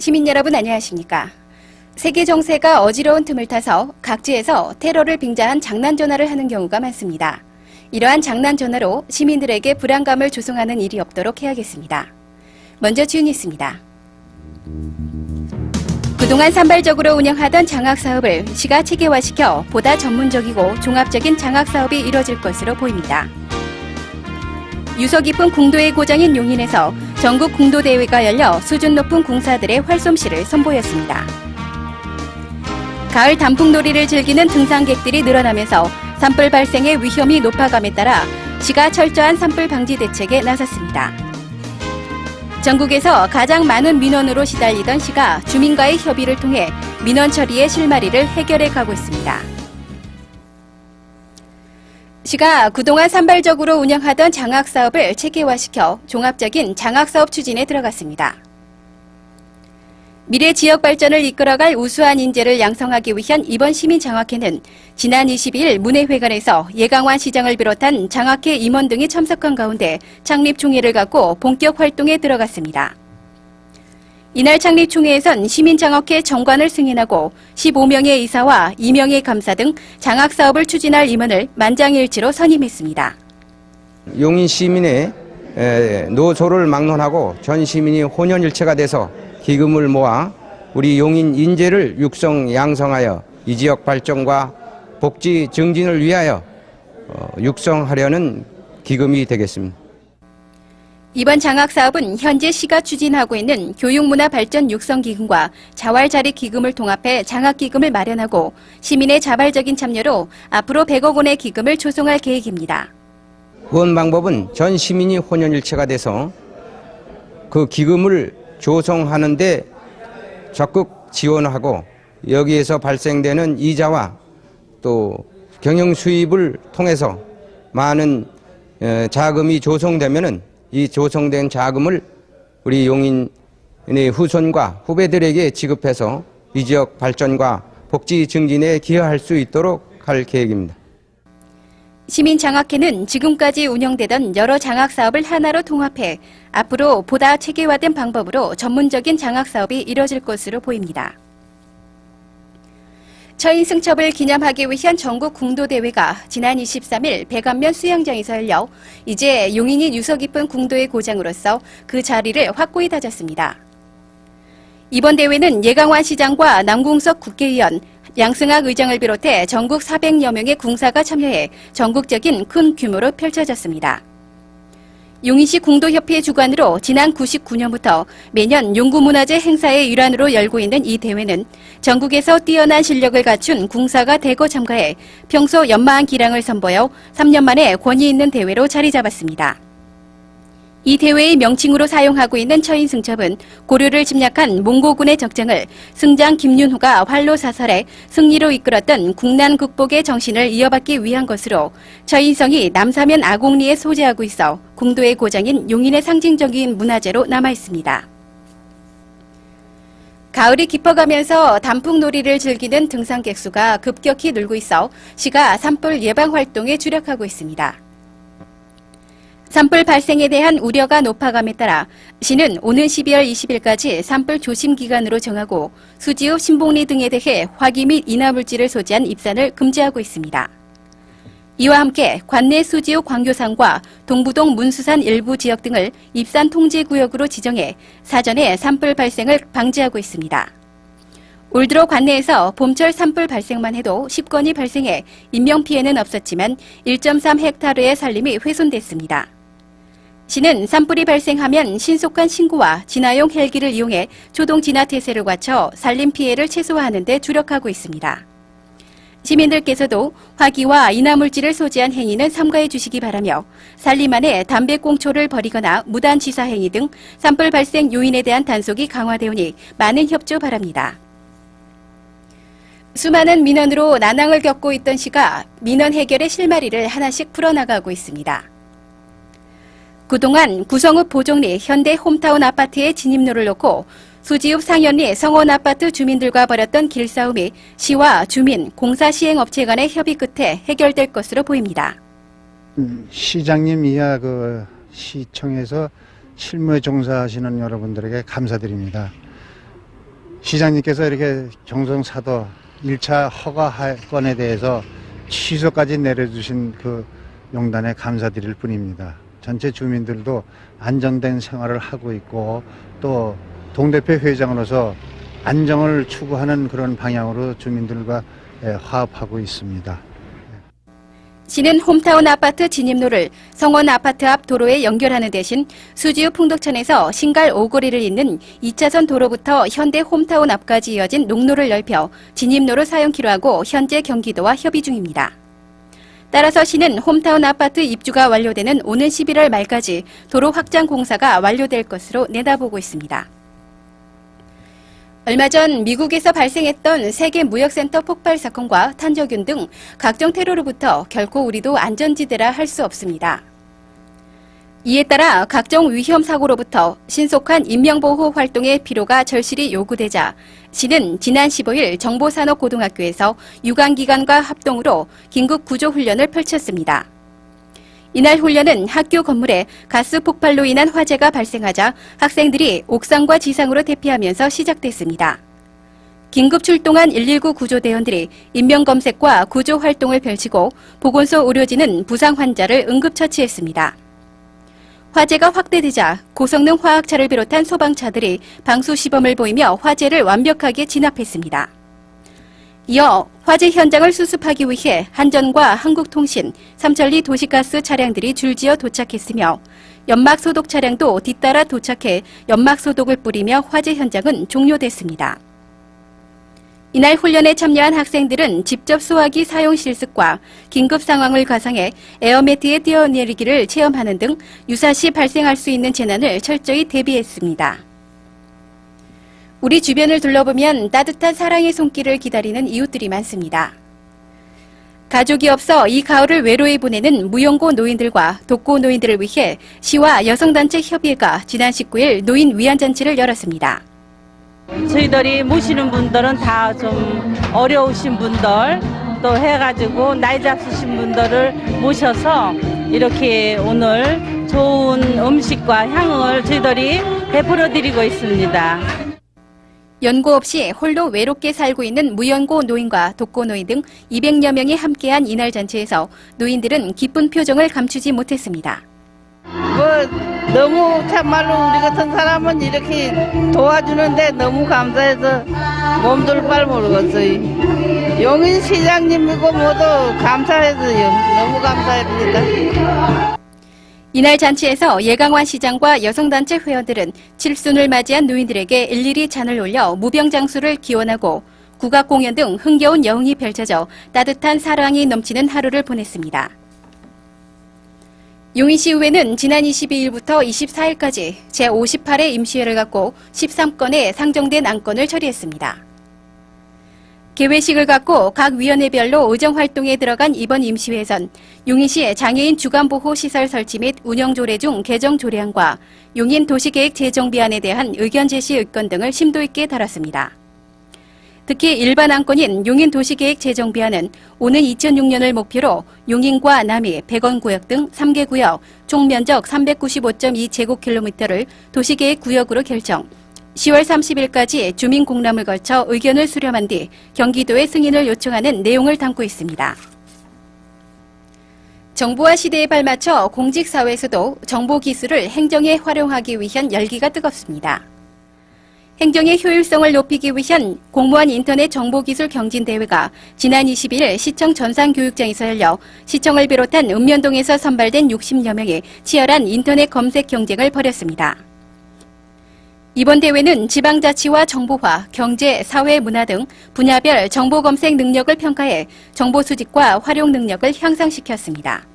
시민 여러분 안녕하십니까? 세계 정세가 어지러운 틈을 타서 각지에서 테러를 빙자한 장난 전화를 하는 경우가 많습니다. 이러한 장난 전화로 시민들에게 불안감을 조성하는 일이 없도록 해야겠습니다. 먼저 주요 뉴스입니다. 그동안 산발적으로 운영하던 장학사업을 시가 체계화시켜 보다 전문적이고 종합적인 장학사업이 이뤄질 것으로 보입니다. 유서 깊은 궁도의 고장인 용인에서 전국 궁도대회가 열려 수준 높은 궁사들의 활솜씨를 선보였습니다. 가을 단풍놀이를 즐기는 등산객들이 늘어나면서 산불 발생의 위험이 높아감에 따라 시가 철저한 산불 방지 대책에 나섰습니다. 전국에서 가장 많은 민원으로 시달리던 시가 주민과의 협의를 통해 민원 처리의 실마리를 해결해 가고 있습니다. 시가 그동안 산발적으로 운영하던 장학사업을 체계화시켜 종합적인 장학사업 추진에 들어갔습니다. 미래 지역 발전을 이끌어갈 우수한 인재를 양성하기 위한 이번 시민장학회는 지난 22일 문회회관에서 예강환 시장을 비롯한 장학회 임원 등이 참석한 가운데 창립총회를 갖고 본격 활동에 들어갔습니다. 이날 창립총회에선 시민장학회 정관을 승인하고 15명의 이사와 2명의 감사 등 장학사업을 추진할 임원을 만장일치로 선임했습니다. 용인 시민의 노조를 막론하고 전 시민이 혼연일체가 돼서 기금을 모아 우리 용인 인재를 육성 양성하여 이 지역 발전과 복지 증진을 위하여 육성하려는 기금이 되겠습니다. 이번 장학사업은 현재 시가 추진하고 있는 교육문화발전 육성기금과 자활자립기금을 통합해 장학기금을 마련하고 시민의 자발적인 참여로 앞으로 100억 원의 기금을 조성할 계획입니다. 후원 방법은 전 시민이 혼연일체가 돼서 그 기금을 조성하는 데 적극 지원하고 여기에서 발생되는 이자와 또 경영 수입을 통해서 많은 자금이 조성되면은 이 조성된 자금을 우리 용인의 후손과 후배들에게 지급해서 이 지역 발전과 복지 증진에 기여할 수 있도록 할 계획입니다. 시민장학회는 지금까지 운영되던 여러 장학사업을 하나로 통합해 앞으로 보다 체계화된 방법으로 전문적인 장학사업이 이뤄질 것으로 보입니다. 처인 승첩을 기념하기 위한 전국 궁도대회가 지난 23일 백안면 수영장에서 열려 이제 용인이 유서 깊은 궁도의 고장으로서 그 자리를 확고히 다졌습니다. 이번 대회는 예강환 시장과 남궁석 국회의원, 양승학 의장을 비롯해 전국 400여 명의 궁사가 참여해 전국적인 큰 규모로 펼쳐졌습니다. 용인시 궁도협회 주관으로 지난 99년부터 매년 용구문화재 행사의 일환으로 열고 있는 이 대회는 전국에서 뛰어난 실력을 갖춘 궁사가 대거 참가해 평소 연마한 기량을 선보여 3년 만에 권위 있는 대회로 자리 잡았습니다. 이 대회의 명칭으로 사용하고 있는 처인 승첩은 고려를 침략한 몽고군의 적장을 승장 김윤후가 활로 사살해 승리로 이끌었던 국난 극복의 정신을 이어받기 위한 것으로 처인성이 남사면 아곡리에 소재하고 있어 궁도의 고장인 용인의 상징적인 문화재로 남아있습니다. 가을이 깊어가면서 단풍놀이를 즐기는 등산객 수가 급격히 늘고 있어 시가 산불 예방 활동에 주력하고 있습니다. 산불 발생에 대한 우려가 높아감에 따라 시는 오는 12월 20일까지 산불 조심 기간으로 정하고 수지읍 신봉리 등에 대해 화기 및 인화물질을 소지한 입산을 금지하고 있습니다. 이와 함께 관내 수지읍 광교산과 동부동 문수산 일부 지역 등을 입산 통제 구역으로 지정해 사전에 산불 발생을 방지하고 있습니다. 올 들어 관내에서 봄철 산불 발생만 해도 10건이 발생해 인명피해는 없었지만 1.3헥타르의 산림이 훼손됐습니다. 시는 산불이 발생하면 신속한 신고와 진화용 헬기를 이용해 초동 진화 태세를 갖춰 산림 피해를 최소화하는 데 주력하고 있습니다. 시민들께서도 화기와 인화물질을 소지한 행위는 삼가해 주시기 바라며 산림 안에 담배꽁초를 버리거나 무단 취사 행위 등 산불 발생 요인에 대한 단속이 강화되오니 많은 협조 바랍니다. 수많은 민원으로 난항을 겪고 있던 시가 민원 해결의 실마리를 하나씩 풀어나가고 있습니다. 그동안 구성읍 보정리 현대 홈타운 아파트의 진입로를 놓고 수지읍 상현리 성원아파트 주민들과 벌였던 길싸움이 시와 주민, 공사 시행업체 간의 협의 끝에 해결될 것으로 보입니다. 시장님 이하 시청에서 실무에 종사하시는 여러분들에게 감사드립니다. 시장님께서 이렇게 경성사도 1차 허가 건에 대해서 취소까지 내려주신 그 용단에 감사드릴 뿐입니다. 전체 주민들도 안정된 생활을 하고 있고 또 동대표 회장으로서 안정을 추구하는 그런 방향으로 주민들과 화합하고 있습니다. 시는 홈타운 아파트 진입로를 성원 아파트 앞 도로에 연결하는 대신 수지읍 풍덕천에서 신갈 오거리를 잇는 2차선 도로부터 현대 홈타운 앞까지 이어진 농로를 넓혀 진입로로 사용키로 하고 현재 경기도와 협의 중입니다. 따라서 시는 홈타운 아파트 입주가 완료되는 오는 11월 말까지 도로 확장 공사가 완료될 것으로 내다보고 있습니다. 얼마 전 미국에서 발생했던 세계 무역센터 폭발 사건과 탄저균 등 각종 테러로부터 결코 우리도 안전지대라 할 수 없습니다. 이에 따라 각종 위험 사고로부터 신속한 인명보호 활동의 필요가 절실히 요구되자 시는 지난 15일 정보산업고등학교에서 유관기관과 합동으로 긴급 구조훈련을 펼쳤습니다. 이날 훈련은 학교 건물에 가스 폭발로 인한 화재가 발생하자 학생들이 옥상과 지상으로 대피하면서 시작됐습니다. 긴급 출동한 119 구조대원들이 인명검색과 구조 활동을 펼치고 보건소 의료진은 부상 환자를 응급처치했습니다. 화재가 확대되자 고성능 화학차를 비롯한 소방차들이 방수 시범을 보이며 화재를 완벽하게 진압했습니다. 이어 화재 현장을 수습하기 위해 한전과 한국통신, 삼천리 도시가스 차량들이 줄지어 도착했으며 연막 소독 차량도 뒤따라 도착해 연막 소독을 뿌리며 화재 현장은 종료됐습니다. 이날 훈련에 참여한 학생들은 직접 소화기 사용 실습과 긴급 상황을 가상해 에어매트에 뛰어내리기를 체험하는 등 유사시 발생할 수 있는 재난을 철저히 대비했습니다. 우리 주변을 둘러보면 따뜻한 사랑의 손길을 기다리는 이웃들이 많습니다. 가족이 없어 이 가을을 외로이 보내는 무용고 노인들과 독고 노인들을 위해 시와 여성단체 협의회가 지난 19일 노인 위안잔치를 열었습니다. 저희들이 모시는 분들은 다 좀 어려우신 분들 또 해가지고 나이 잡수신 분들을 모셔서 이렇게 오늘 좋은 음식과 향을 저희들이 베풀어 드리고 있습니다. 연고 없이 홀로 외롭게 살고 있는 무연고 노인과 독고 노인 등 200여 명이 함께한 이날 잔치에서 노인들은 기쁜 표정을 감추지 못했습니다. 너무 참말로 우리 같은 사람은 이렇게 도와주는데 너무 감사해서 몸둘 바를 모르겠어요. 용인 시장님이고 모두 감사해서요. 너무 감사합니다. 이날 잔치에서 예강환 시장과 여성단체 회원들은 칠순을 맞이한 노인들에게 일일이 잔을 올려 무병장수를 기원하고 국악공연 등 흥겨운 여흥이 펼쳐져 따뜻한 사랑이 넘치는 하루를 보냈습니다. 용인시의회는 지난 22일부터 24일까지 제58회 임시회를 갖고 13건의 상정된 안건을 처리했습니다. 개회식을 갖고 각 위원회별로 의정활동에 들어간 이번 임시회에선 용인시 장애인 주간보호시설 설치 및 운영조례 중 개정 조례안과 용인 도시계획 재정비안에 대한 의견 제시 의건 등을 심도 있게 다뤘습니다. 특히 일반 안건인 용인 도시계획 재정비안은 오는 2006년을 목표로 용인과 남이, 백원구역 등 3개 구역 총 면적 395.2제곱킬로미터를 도시계획 구역으로 결정, 10월 30일까지 주민 공람을 거쳐 의견을 수렴한 뒤 경기도에 승인을 요청하는 내용을 담고 있습니다. 정보화 시대에 발맞춰 공직사회에서도 정보기술을 행정에 활용하기 위한 열기가 뜨겁습니다. 행정의 효율성을 높이기 위한 공무원 인터넷 정보기술 경진대회가 지난 20일 시청 전산교육장에서 열려 시청을 비롯한 읍면동에서 선발된 60여 명이 치열한 인터넷 검색 경쟁을 벌였습니다. 이번 대회는 지방자치와 정보화, 경제, 사회, 문화 등 분야별 정보 검색 능력을 평가해 정보 수집과 활용 능력을 향상시켰습니다.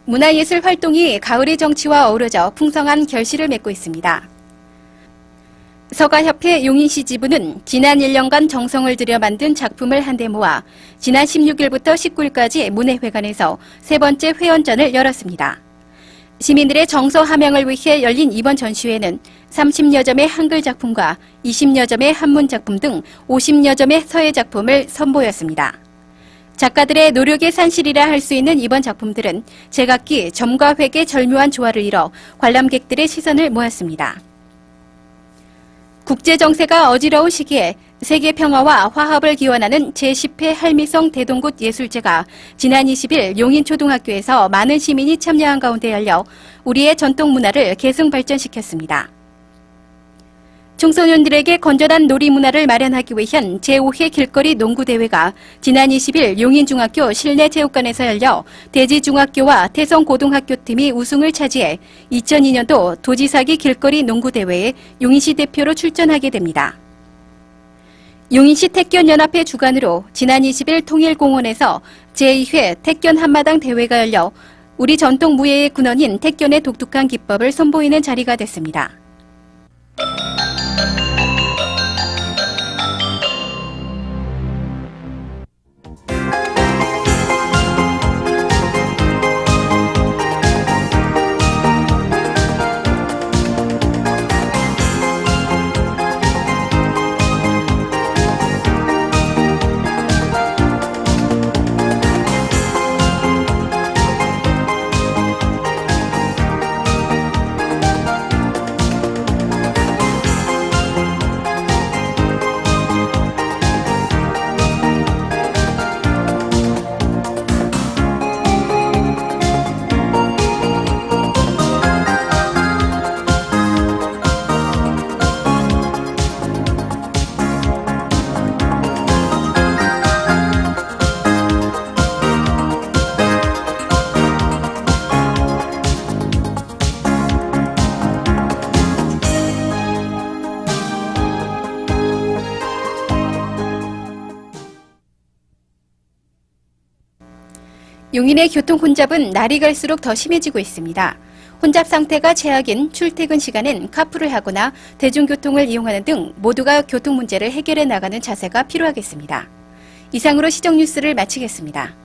문화예술 활동이 가을의 정치와 어우러져 풍성한 결실을 맺고 있습니다. 서가협회 용인시 지부는 지난 1년간 정성을 들여 만든 작품을 한데 모아 지난 16일부터 19일까지 문예회관에서 세 번째 회원전을 열었습니다. 시민들의 정서 함양을 위해 열린 이번 전시회는 30여 점의 한글 작품과 20여 점의 한문 작품 등 50여 점의 서예 작품을 선보였습니다. 작가들의 노력의 산실이라 할 수 있는 이번 작품들은 제각기 점과 획의 절묘한 조화를 이뤄 관람객들의 시선을 모았습니다. 국제 정세가 어지러운 시기에 세계 평화와 화합을 기원하는 제10회 할미성 대동굿 예술제가 지난 20일 용인초등학교에서 많은 시민이 참여한 가운데 열려 우리의 전통 문화를 계승 발전시켰습니다. 청소년들에게 건전한 놀이 문화를 마련하기 위한 제5회 길거리 농구대회가 지난 20일 용인중학교 실내체육관에서 열려 대지중학교와 태성고등학교 팀이 우승을 차지해 2002년도 도지사기 길거리 농구대회에 용인시 대표로 출전하게 됩니다. 용인시 택견연합회 주관으로 지난 20일 통일공원에서 제2회 택견 한마당 대회가 열려 우리 전통 무예의 근원인 택견의 독특한 기법을 선보이는 자리가 됐습니다. 용인의 교통 혼잡은 날이 갈수록 더 심해지고 있습니다. 혼잡 상태가 최악인 출퇴근 시간엔 카풀을 하거나 대중교통을 이용하는 등 모두가 교통 문제를 해결해 나가는 자세가 필요하겠습니다. 이상으로 시정뉴스를 마치겠습니다.